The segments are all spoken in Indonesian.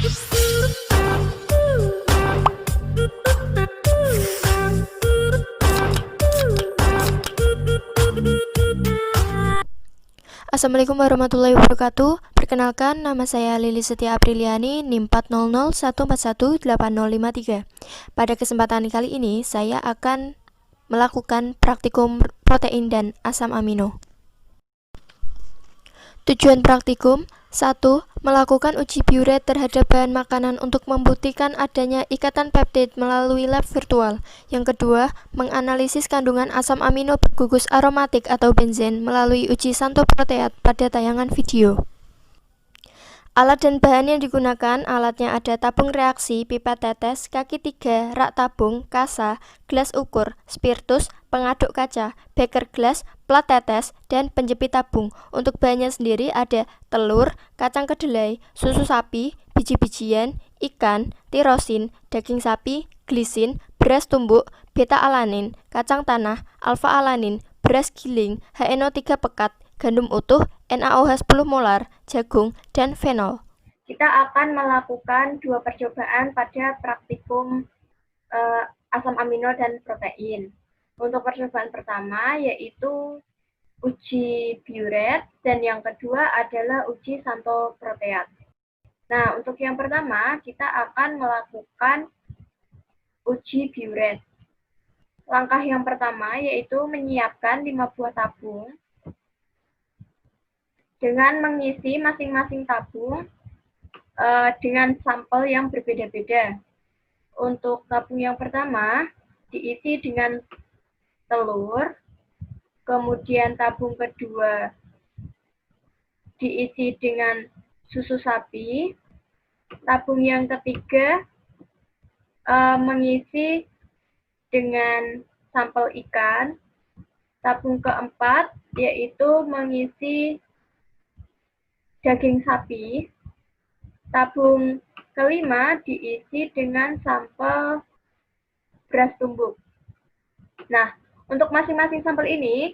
Assalamualaikum warahmatullahi wabarakatuh. Perkenalkan, nama saya Lili Setia Apriliani, NIM 40014180053. Pada kesempatan kali ini, saya akan melakukan praktikum protein dan asam amino. Tujuan praktikum: 1. Melakukan uji biuret terhadap bahan makanan untuk membuktikan adanya ikatan peptid melalui lab virtual. Yang kedua, menganalisis kandungan asam amino bergugus aromatik atau benzen melalui uji santoproteat pada tayangan video. Alat dan bahan yang digunakan: alatnya ada tabung reaksi, pipet tetes, kaki 3, rak tabung, kasa, gelas ukur, spiritus, pengaduk kaca, beker gelas, plat tetes, dan penjepit tabung. Untuk bahannya sendiri ada telur, kacang kedelai, susu sapi, biji-bijian, ikan, tirosin, daging sapi, glisin, beras tumbuk, beta-alanin, kacang tanah, alfa-alanin, beras giling, HNO3 pekat, gandum utuh, NaOH 10 molar, jagung, dan fenol. Kita akan melakukan 2 percobaan pada praktikum asam amino dan protein. Untuk percobaan pertama yaitu uji biuret dan yang kedua adalah uji santoproteat. Nah, untuk yang pertama kita akan melakukan uji biuret. Langkah yang pertama yaitu menyiapkan 5 buah tabung dengan mengisi masing-masing tabung dengan sampel yang berbeda-beda. Untuk tabung yang pertama diisi dengan telur, kemudian tabung kedua diisi dengan susu sapi, tabung yang ketiga mengisi dengan sampel ikan, tabung keempat yaitu mengisi daging sapi, tabung kelima diisi dengan sampel beras tumbuk. Nah, untuk masing-masing sampel ini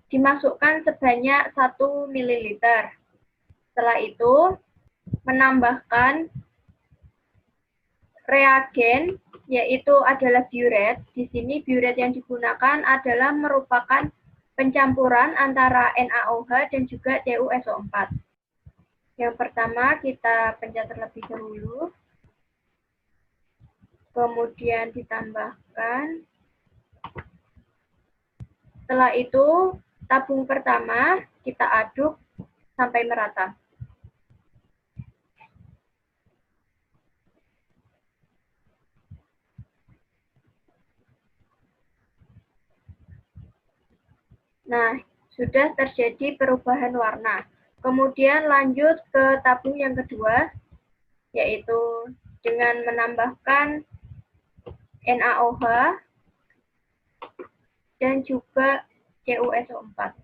dimasukkan sebanyak 1 ml. Setelah itu, menambahkan reagen, yaitu adalah biuret. Di sini biuret yang digunakan adalah merupakan pencampuran antara NaOH dan juga TuSO4. Yang pertama kita pencet terlebih dahulu, kemudian ditambahkan. Setelah itu, tabung pertama kita aduk sampai merata. Nah, sudah terjadi perubahan warna. Kemudian lanjut ke tabung yang kedua, yaitu dengan menambahkan NaOH dan juga TuSO4.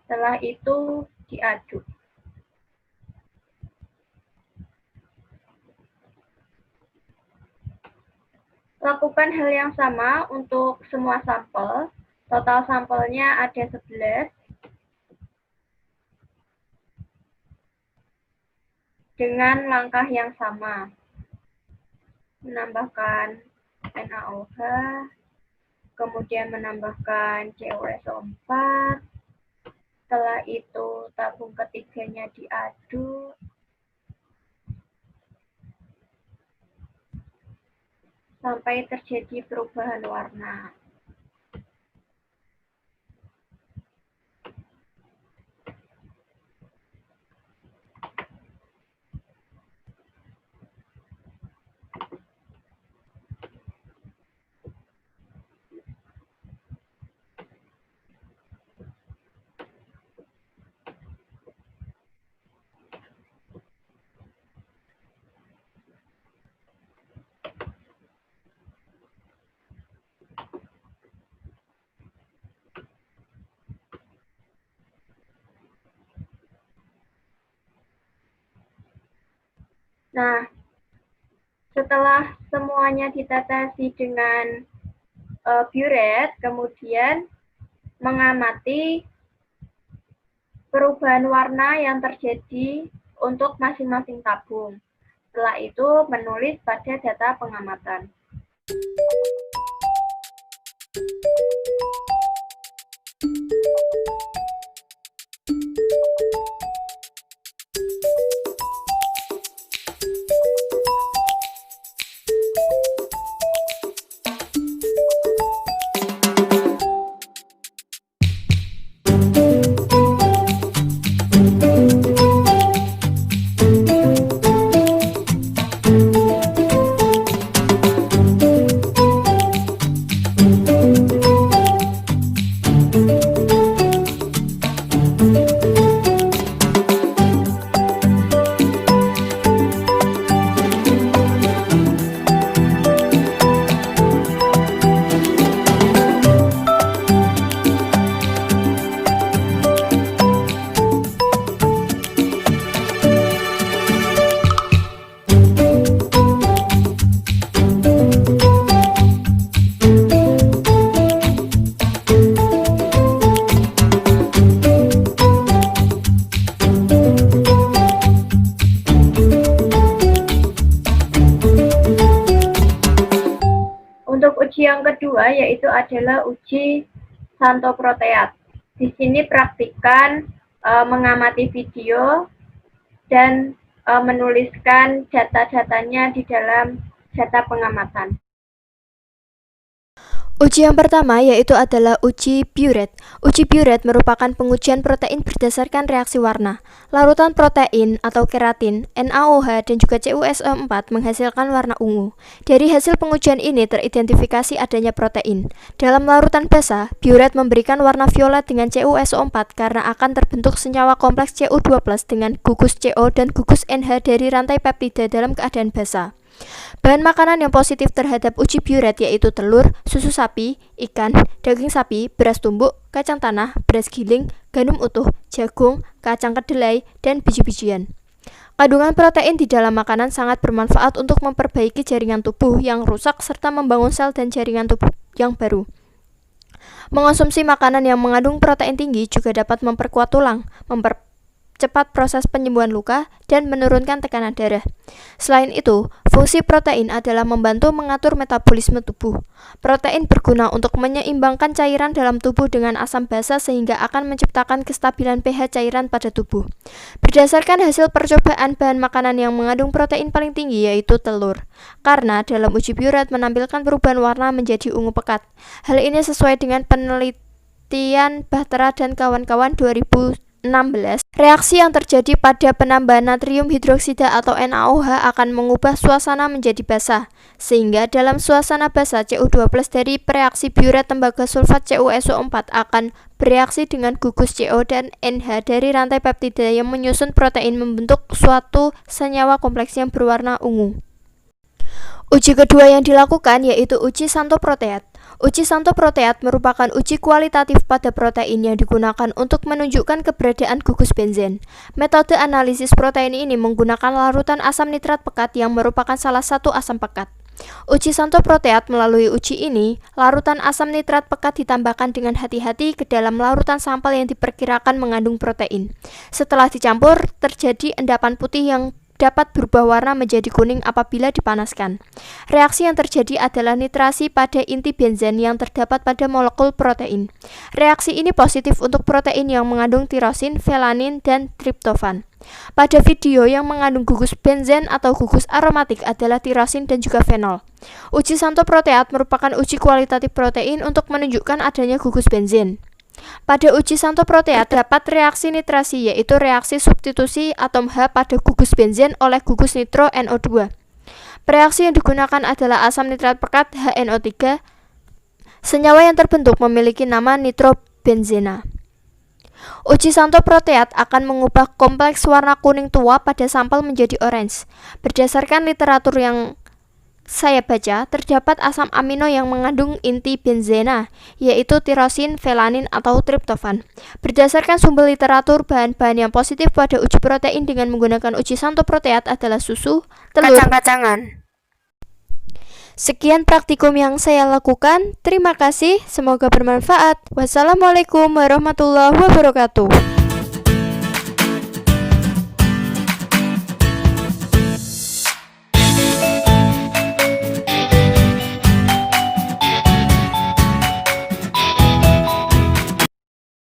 Setelah itu diaduk. Lakukan hal yang sama untuk semua sampel. Total sampelnya ada 11. Dengan langkah yang sama. Menambahkan NaOH, kemudian menambahkan TuSO4. Setelah itu tabung ketiganya diaduk. Sampai terjadi perubahan warna. Nah, setelah semuanya ditetesi dengan biuret, kemudian mengamati perubahan warna yang terjadi untuk masing-masing tabung. Setelah itu, menulis pada data pengamatan. Untuk uji yang kedua yaitu adalah uji Santoproteat. Di sini praktikkan mengamati video dan menuliskan data-datanya di dalam data pengamatan. Uji yang pertama yaitu adalah uji Biuret. Uji Biuret merupakan pengujian protein berdasarkan reaksi warna. Larutan protein atau keratin, NaOH dan juga CuSO4 menghasilkan warna ungu. Dari hasil pengujian ini teridentifikasi adanya protein. Dalam larutan basah, Biuret memberikan warna violet dengan CuSO4 karena akan terbentuk senyawa kompleks Cu2+ dengan gugus CO dan gugus NH dari rantai peptida dalam keadaan basah. Bahan makanan yang positif terhadap uji Biuret yaitu telur, susu sapi, ikan, daging sapi, beras tumbuk, kacang tanah, beras giling, gandum utuh, jagung, kacang kedelai, dan biji-bijian. Kandungan protein di dalam makanan sangat bermanfaat untuk memperbaiki jaringan tubuh yang rusak serta membangun sel dan jaringan tubuh yang baru. Mengonsumsi makanan yang mengandung protein tinggi juga dapat memperkuat tulang, mempercepat proses penyembuhan luka, dan menurunkan tekanan darah. Selain itu, fungsi protein adalah membantu mengatur metabolisme tubuh. Protein berguna untuk menyeimbangkan cairan dalam tubuh dengan asam basa sehingga akan menciptakan kestabilan pH cairan pada tubuh. Berdasarkan hasil percobaan bahan makanan yang mengandung protein paling tinggi yaitu telur. Karena dalam uji Biuret menampilkan perubahan warna menjadi ungu pekat. Hal ini sesuai dengan penelitian Bahtera dan kawan-kawan 2016, reaksi yang terjadi pada penambahan natrium hidroksida atau NaOH akan mengubah suasana menjadi basah, sehingga dalam suasana basah Cu2+ dari reaksi Biuret tembaga sulfat CuSO4 akan bereaksi dengan gugus CO dan NH dari rantai peptida yang menyusun protein membentuk suatu senyawa kompleks yang berwarna ungu. Uji kedua yang dilakukan yaitu uji Santoproteat. Uji Santoproteat merupakan uji kualitatif pada protein yang digunakan untuk menunjukkan keberadaan gugus benzen. Metode analisis protein ini menggunakan larutan asam nitrat pekat yang merupakan salah satu asam pekat. Uji Santoproteat melalui uji ini, larutan asam nitrat pekat ditambahkan dengan hati-hati ke dalam larutan sampel yang diperkirakan mengandung protein. Setelah dicampur, terjadi endapan putih yang dapat berubah warna menjadi kuning apabila dipanaskan. Reaksi yang terjadi adalah nitrasi pada inti benzen yang terdapat pada molekul protein. Reaksi ini positif untuk protein yang mengandung tirosin, velanin, dan triptofan. Pada video yang mengandung gugus benzen atau gugus aromatik adalah tirosin dan juga fenol. Uji Santoproteat merupakan uji kualitatif protein untuk menunjukkan adanya gugus benzen. Pada uji Santoproteat terdapat reaksi nitrasi yaitu reaksi substitusi atom H pada gugus benzen oleh gugus nitro NO2. Reaksi yang digunakan adalah asam nitrat pekat HNO3. Senyawa yang terbentuk memiliki nama nitrobenzena. Uji Santoproteat akan mengubah kompleks warna kuning tua pada sampel menjadi orange. Berdasarkan literatur yang saya baca, terdapat asam amino yang mengandung inti benzena, yaitu tirosin, velanin, atau triptofan. Berdasarkan sumber literatur, bahan-bahan yang positif pada uji protein dengan menggunakan uji Santoproteat adalah susu, telur, kacang-kacangan. Sekian praktikum yang saya lakukan. Terima kasih, semoga bermanfaat. Wassalamualaikum warahmatullahi wabarakatuh.